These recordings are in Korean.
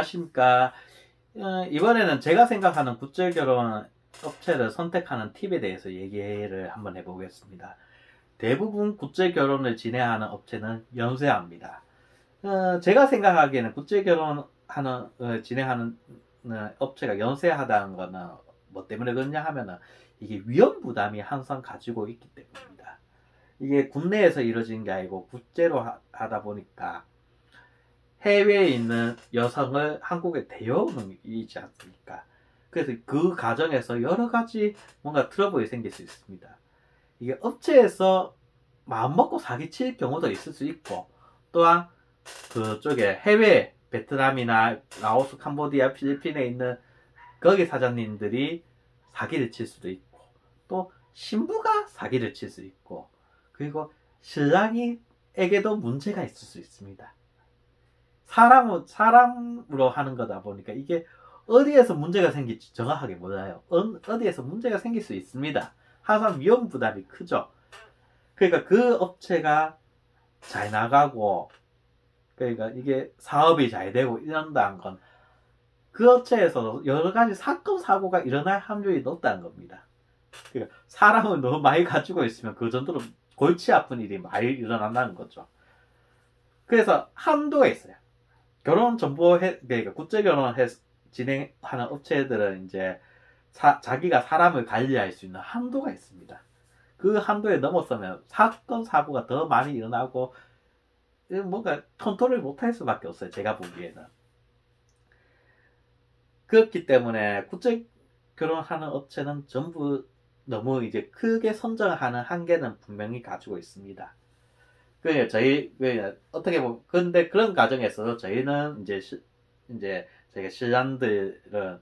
안녕하십니까. 이번에는 제가 생각하는 국제결혼 업체를 선택하는 팁에 대해서 얘기를 한번 해보겠습니다. 대부분 국제결혼을 진행하는 업체는 연쇄합니다. 제가 생각하기에는 진행하는 업체가 연쇄하다는 거는 뭐 때문에 그러냐 하면은 이게 위험 부담이 항상 가지고 있기 때문입니다. 이게 국내에서 이루어지는 게 아니고 국제로 하다 보니까 해외에 있는 여성을 한국에 데려오는 일이지 않습니까? 그래서 그 과정에서 여러 가지 뭔가 트러블이 생길 수 있습니다. 이게 업체에서 마음먹고 사기칠 경우도 있을 수 있고, 또한 그쪽에 해외 베트남이나 라오스, 캄보디아, 필리핀에 있는 거기 사장님들이 사기를 칠 수도 있고, 또 신부가 사기를 칠 수 있고, 그리고 신랑에게도 문제가 있을 수 있습니다. 사람으로 하는 거다 보니까 이게 어디에서 문제가 생길지 정확하게 몰라요. 어디에서 문제가 생길 수 있습니다. 항상 위험 부담이 크죠. 그러니까 그 업체가 잘 나가고, 그러니까 이게 사업이 잘 되고 이런다는 건 그 업체에서 여러 가지 사건, 사고가 일어날 확률이 높다는 겁니다. 그러니까 사람을 너무 많이 가지고 있으면 그 정도로 골치 아픈 일이 많이 일어난다는 거죠. 그래서 한도가 있어요. 그러니까 국제결혼 진행하는 업체들은 이제 자기가 사람을 관리할 수 있는 한도가 있습니다. 그 한도에 넘어서면 사건, 사고가 더 많이 일어나고 뭔가 컨트롤을 못할 수밖에 없어요. 제가 보기에는. 그렇기 때문에 국제결혼하는 업체는 전부 너무 이제 크게 선정하는 한계는 분명히 가지고 있습니다. 어떻게 보면, 근데 그런 과정에서 저희는 이제 저희가 신랑들은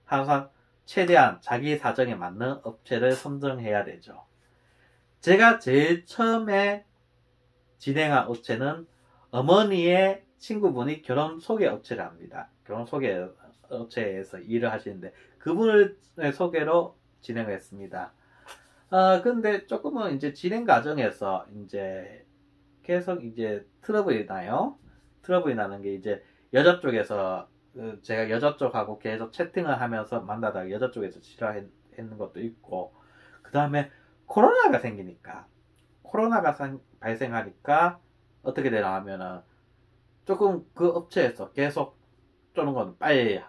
항상 최대한 자기 사정에 맞는 업체를 선정해야 되죠. 제가 제일 처음에 진행한 업체는 어머니의 친구분이 결혼 소개 업체를 합니다. 결혼 소개 업체에서 일을 하시는데 그분을 소개로 진행을 했습니다. 근데 조금은 이제 진행 과정에서 이제 계속 이제 트러블이 나요. 트러블이 나는 게 이제 여자 쪽에서 제가 여자 쪽하고 계속 채팅을 하면서 만나다가 여자 쪽에서 싫어했는 것도 있고, 그 다음에 코로나가 발생하니까 어떻게 되나 하면은 조금 그 업체에서 계속 쪼는 건 빨리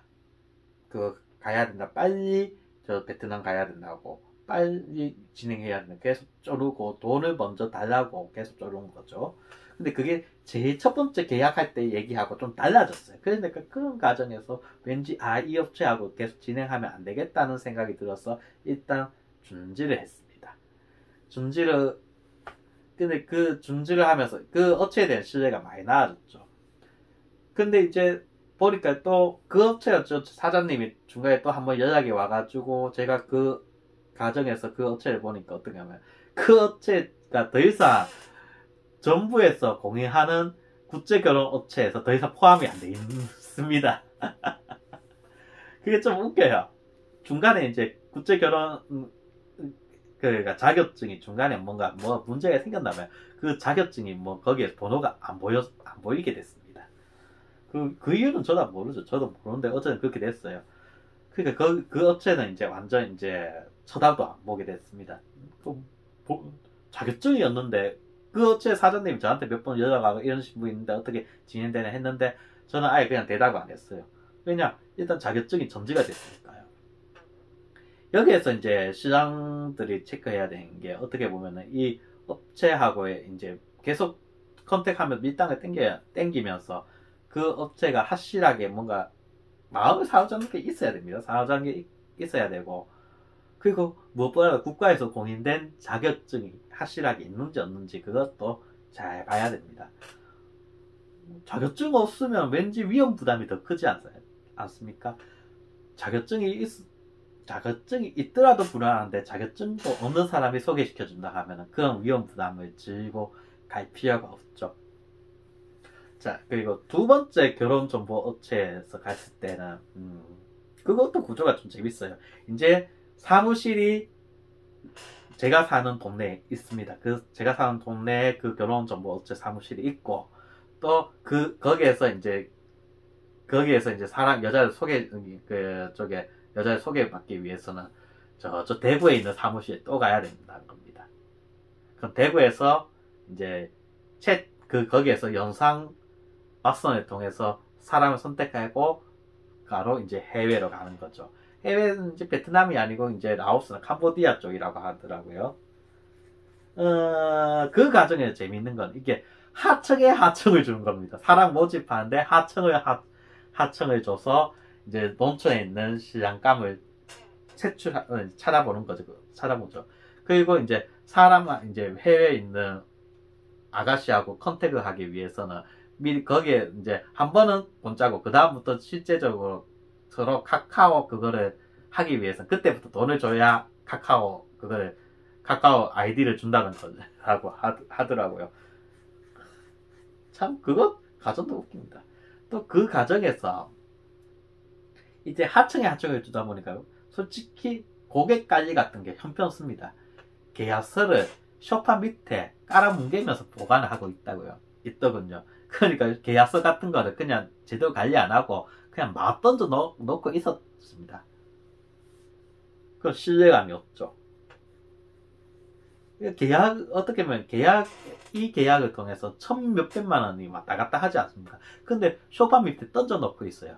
가야 된다, 빨리 저 베트남 가야 된다고, 빨리 진행해야 된다, 계속 쪼르고 돈을 먼저 달라고 계속 쪼르는 거죠. 근데 그게 제일 첫 번째 계약할 때 얘기하고 좀 달라졌어요. 그러니까 그런 과정에서 왠지 이 업체하고 계속 진행하면 안 되겠다는 생각이 들어서 일단 중지를 했습니다. 근데 그 중지를 하면서 그 업체에 대한 신뢰가 많이 나아졌죠. 근데 이제 보니까 또 그 업체 사장님이 중간에 또 한번 연락이 와가지고 제가 그 과정에서 그 업체를 보니까 어떻게 하면 그 업체가 더 이상 정부에서 공인하는 국제결혼 업체에서 더 이상 포함이 안 돼 있습니다. 그게 좀 웃겨요. 중간에 이제 국제결혼 그러니까 자격증이 중간에 뭔가 문제가 생겼나봐요. 그 자격증이 거기에 번호가 안 보이게 됐습니다. 그 이유는 저도 모르죠. 저도 모르는데 어쨌든 그렇게 됐어요. 그러니까 그 업체는 이제 완전 이제 쳐다도 안 보게 됐습니다. 자격증이었는데 그 업체 사장님이 저한테 몇 번 연락하고 이런 신부 있는데 어떻게 진행되냐 했는데 저는 아예 그냥 대답을 안 했어요. 왜냐? 일단 자격증이 정지가 됐으니까요. 여기에서 이제 시장들이 체크해야 되는 게 어떻게 보면은 이 업체하고의 이제 계속 컨택하면 밀당을 땡기면서 그 업체가 확실하게 뭔가 마음을 사로잡는 게 있어야 됩니다. 사로잡는 게 있어야 되고, 그리고 무엇보다 국가에서 공인된 자격증이 확실하게 있는지 없는지 그것도 잘 봐야 됩니다. 자격증 없으면 왠지 위험 부담이 더 크지 않습니까? 자격증이 있더라도 불안한데 자격증도 없는 사람이 소개시켜준다 하면 그런 위험 부담을 지고 갈 필요가 없죠. 자, 그리고 두 번째 결혼정보업체에서 갔을 때는 그것도 구조가 좀 재밌어요. 이제 사무실이 제가 사는 동네에 있습니다. 제가 사는 동네에 그 결혼정보업체 사무실이 있고, 또 거기에서 이제 거기에서 이제 여자를 여자를 소개받기 위해서는 저 대구에 있는 사무실에 또 가야 된다는 겁니다. 그럼 대구에서 이제 거기에서 영상 맞선을 통해서 사람을 선택하고 가로 이제 해외로 가는 거죠. 해외는 이제 베트남이 아니고 이제 라오스나 캄보디아 쪽이라고 하더라고요. 그 과정에 재밌는 건 이게 하청에 하청을 주는 겁니다. 사람 모집하는데 하청을 줘서 이제 농촌에 있는 시장감을 찾아보는 거죠. 찾아보죠. 그리고 이제 이제 해외에 있는 아가씨하고 컨택을 하기 위해서는 미리 거기에 이제 한 번은 문자고 그 다음부터 실제적으로 서로 카카오 그거를 하기 위해서 그때부터 돈을 줘야 카카오 아이디를 준다는 거라고 하더라고요. 참 그거 가정도 웃깁니다. 또 그 과정에서 이제 하청을 주다 보니까 솔직히 고객 관리 같은 게 형편없습니다. 계약서를 소파 밑에 깔아뭉개면서 보관을 하고 있더군요. 그러니까 계약서 같은 거를 그냥 제대로 관리 안 하고 그냥 막 던져 놓고 있었습니다. 그 신뢰감이 없죠. 어떻게 보면 이 계약을 통해서 천 몇백만 원이 왔다 갔다 하지 않습니까? 근데 소파 밑에 던져 놓고 있어요.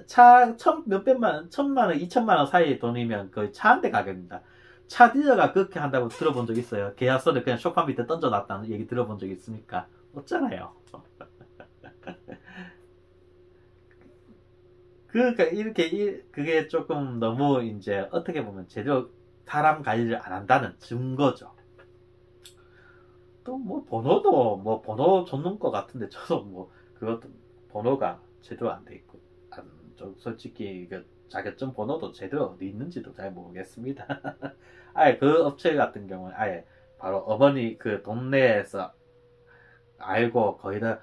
천 몇백만 원, 천만 원, 이천만 원 사이의 돈이면 거의 차 한 대 가격입니다. 차 딜러가 그렇게 한다고 들어본 적 있어요? 계약서를 그냥 소파 밑에 던져놨다는 얘기 들어본 적 있습니까? 없잖아요. 그러니까 그게 조금 너무 이제 어떻게 보면 제대로 사람 관리를 안 한다는 증거죠. 또 뭐 번호 줬는 것 같은데 저도 뭐 그것도 번호가 제대로 안 돼 있고 솔직히 자격증 번호도 제대로 어디 있는지도 잘 모르겠습니다. 아예 그 업체 같은 경우는 아예 바로 어머니 그 동네에서 알고 거의 다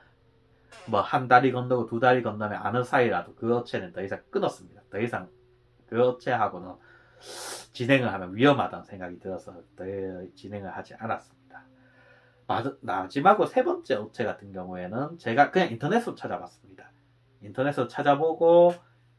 뭐 한 다리 건너고 두 다리 건너면 아는 사이라도 그 업체는 더 이상 끊었습니다. 더 이상 그 업체하고는 진행을 하면 위험하다는 생각이 들어서 더 진행을 하지 않았습니다. 마지막으로 세 번째 업체 같은 경우에는 제가 그냥 인터넷으로 찾아봤습니다. 인터넷으로 찾아보고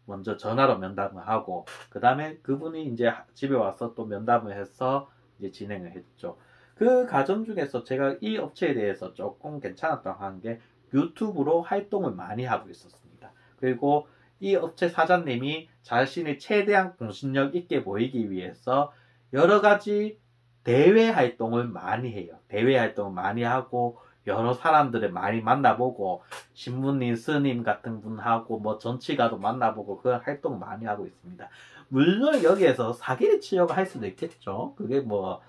먼저 전화로 면담을 하고 그 다음에 그분이 이제 집에 와서 또 면담을 해서 이제 진행을 했죠. 그 과정 중에서 제가 이 업체에 대해서 조금 괜찮았다고 하는 게 유튜브로 활동을 많이 하고 있었습니다. 그리고 이 업체 사장님이 자신이 최대한 공신력 있게 보이기 위해서 여러 가지 대외 활동을 많이 해요. 대외 활동을 많이 하고 여러 사람들을 많이 만나보고 신부님, 스님 같은 분하고 뭐 정치가도 만나보고 그런 활동을 많이 하고 있습니다. 물론 여기에서 사기를 치려고 할 수도 있겠죠. 그게 뭐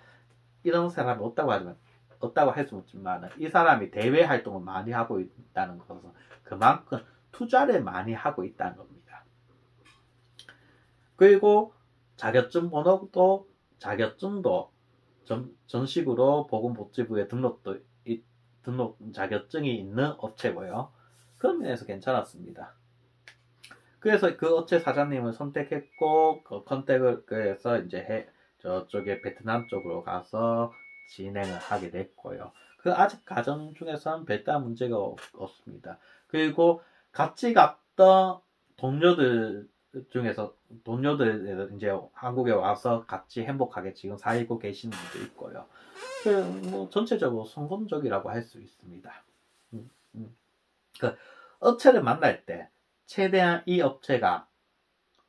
이런 사람이 없다고 할 수 없지만 이 사람이 대외 활동을 많이 하고 있다는 것은 그만큼 투자를 많이 하고 있다는 겁니다. 그리고 자격증도 전식으로 보건복지부에 등록 자격증이 있는 업체고요. 그런 면에서 괜찮았습니다. 그래서 그 업체 사장님을 선택했고 그 컨택을 해서 이제 저쪽에 베트남 쪽으로 가서 진행을 하게 됐고요. 그 아직 과정 중에서는 별다른 문제가 없습니다. 그리고 같이 갔던 동료들 이제 한국에 와서 같이 행복하게 지금 살고 계시는 분도 있고요. 뭐 전체적으로 성공적이라고 할 수 있습니다. 그 업체를 만날 때 최대한 이 업체가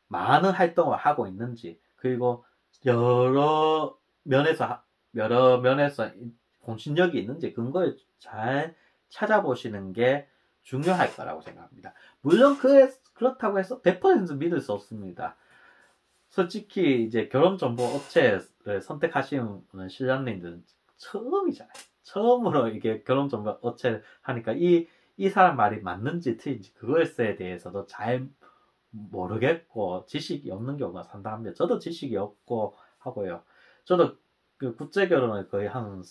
많은 활동을 하고 있는지 그리고 여러 면에서 공신력이 있는지 그걸 잘 찾아보시는 게 중요할 거라고 생각합니다. 물론 그렇다고 해서 100% 믿을 수 없습니다. 솔직히 이제 결혼정보 업체를 선택하시는 신랑님들은 처음이잖아요. 처음으로 이게 결혼정보 업체를 하니까 이 사람 말이 맞는지 틀린지 그것에 대해서도 잘 모르겠고 지식이 없는 경우가 상당합니다. 저도 지식이 없고 하고요. 저도 그 국제결혼을 거의 한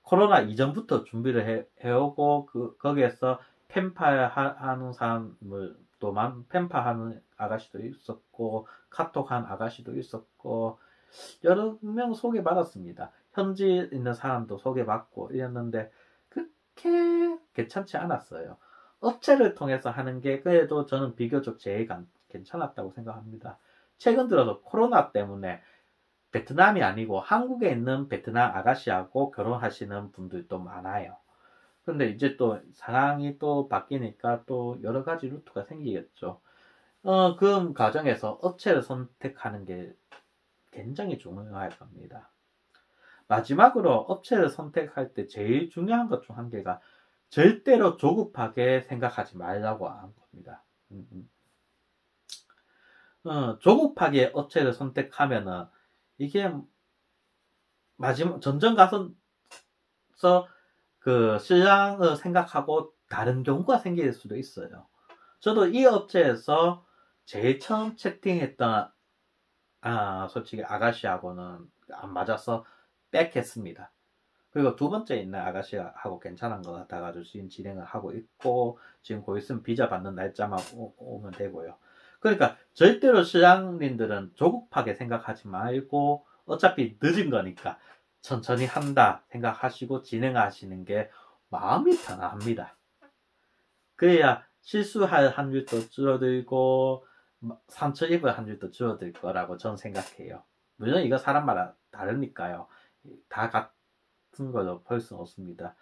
코로나 이전부터 준비를 해오고 거기에서 펜팔하는 사람을 펜팔하는 아가씨도 있었고 카톡한 아가씨도 있었고 여러 명 소개받았습니다. 현지에 있는 사람도 소개받고 이랬는데 그렇게 괜찮지 않았어요. 업체를 통해서 하는 게 그래도 저는 비교적 제일 괜찮았다고 생각합니다. 최근 들어서 코로나 때문에 베트남이 아니고 한국에 있는 베트남 아가씨하고 결혼하시는 분들도 많아요. 근데 이제 또 상황이 또 바뀌니까 또 여러 가지 루트가 생기겠죠. 그 과정에서 업체를 선택하는 게 굉장히 중요할 겁니다. 마지막으로 업체를 선택할 때 제일 중요한 것 중 한 개가 절대로 조급하게 생각하지 말라고 하는 겁니다. 조급하게 업체를 선택하면은 이게 마지막 전전 가서 그 신랑을 생각하고 다른 경우가 생길 수도 있어요. 저도 이 업체에서 제일 처음 채팅했던 솔직히 아가씨하고는 안 맞아서 빽했습니다. 그리고 두 번째 있는 아가씨하고 괜찮은 것 같아가지고 지금 진행을 하고 있고, 지금 곧 있으면 비자 받는 날짜만 오면 되고요. 그러니까 절대로 신랑님들은 조급하게 생각하지 말고 어차피 늦은 거니까 천천히 한다 생각하시고 진행하시는 게 마음이 편합니다. 그래야 실수할 확률도 줄어들고 상처 입을 확률도 줄어들 거라고 저는 생각해요. 물론 이거 사람마다 다르니까요. 다 같은 걸로 볼 수는 없습니다.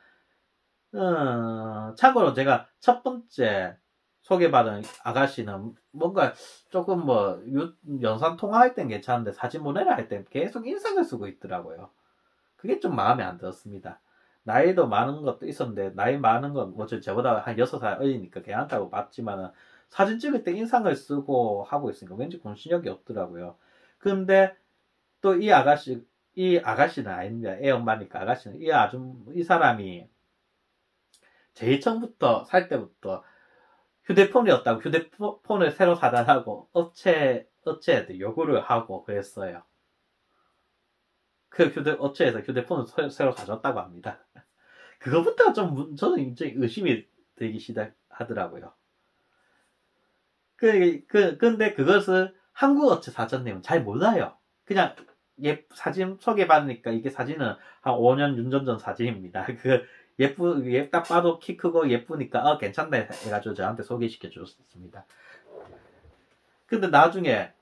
참고로 제가 첫 번째 소개받은 아가씨는 뭔가 조금 뭐 영상 통화할 땐 괜찮은데 사진 보내라 할 땐 계속 인상을 쓰고 있더라고요. 그게 좀 마음에 안 들었습니다. 나이도 많은 것도 있었는데 나이 많은 건 뭐 저보다 한 6살 어리니까 괜찮다고 봤지만은 사진 찍을 때 인상을 쓰고 하고 있으니까 왠지 공신력이 없더라고요. 근데 또 이 아가씨는 아닙니다. 애 엄마니까 아가씨는 이 사람이 제일 처음부터 살 때부터 휴대폰이었다고 휴대폰을 새로 사달라고 업체한테 요구를 하고 그랬어요. 그 업체에서 휴대폰을 새로 가졌다고 합니다. 그거부터가 저는 굉장히 의심이 되기 시작하더라고요. 근데 그것을 한국 업체 사장님은 잘 몰라요. 그냥 사진 소개받으니까 이게 사진은 한 5년 6년 전 사진입니다. 딱 봐도 키 크고 예쁘니까 괜찮다 해가지고 저한테 소개시켜 줬습니다. 근데 나중에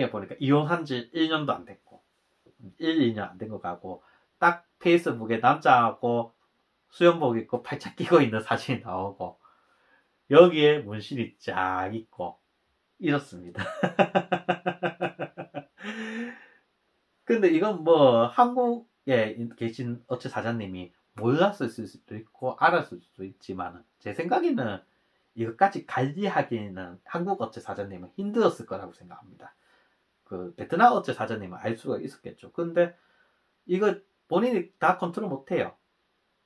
보니까 이혼한 지 1년도 안 됐고 2년 안 된 것 같고 딱 페이스북에 남자하고 수영복 입고 팔짱 끼고 있는 사진이 나오고 여기에 문신이 쫙 있고 이렇습니다. 근데 이건 뭐 한국에 계신 업체 사장님이 몰랐을 수도 있고 알았을 수도 있지만 제 생각에는 이것까지 관리하기에는 한국 업체 사장님은 힘들었을 거라고 생각합니다. 그 베트남 업체 사장님은 알 수가 있었겠죠. 근데 이거 본인이 다 컨트롤 못해요.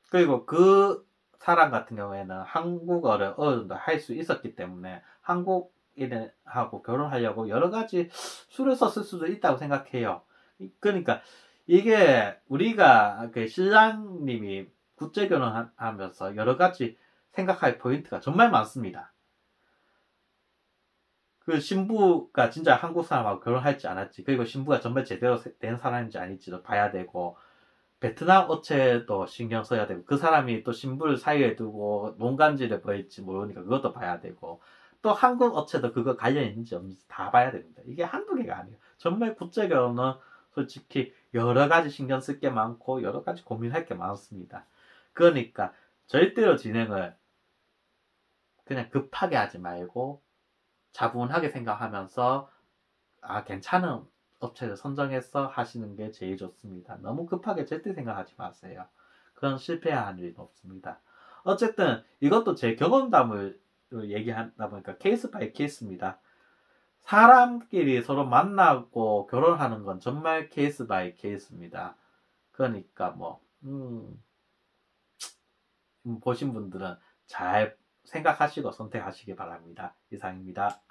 그리고 그 사람 같은 경우에는 한국어를 어느 정도 할 수 있었기 때문에 한국인하고 결혼하려고 여러 가지 수를 썼을 수도 있다고 생각해요. 그러니까 이게 우리가 그 신랑님이 국제 결혼하면서 여러 가지 생각할 포인트가 정말 많습니다. 그 신부가 진짜 한국 사람하고 결혼할지 안 할지, 그리고 신부가 정말 제대로 된 사람인지 아닐지도 봐야 되고, 베트남 업체도 신경 써야 되고, 그 사람이 또 신부를 사이에 두고 농간지를 벌일지 모르니까 그것도 봐야 되고, 또 한국 업체도 그거 관련 있는지 없는지 다 봐야 됩니다. 이게 한두 개가 아니에요. 정말 국제 결혼은 솔직히 여러 가지 신경 쓸 게 많고 여러 가지 고민할 게 많습니다. 그러니까 절대로 진행을 그냥 급하게 하지 말고 차분하게 생각하면서 괜찮은 업체를 선정해서 하시는 게 제일 좋습니다. 너무 급하게 절대 생각하지 마세요. 그건 실패할 일이 없습니다. 어쨌든 이것도 제 경험담을 얘기하다 보니까 케이스 바이 케이스입니다. 사람끼리 서로 만나고 결혼하는 건 정말 케이스 바이 케이스입니다. 그러니까 보신 분들은 잘 생각하시고 선택하시기 바랍니다. 이상입니다.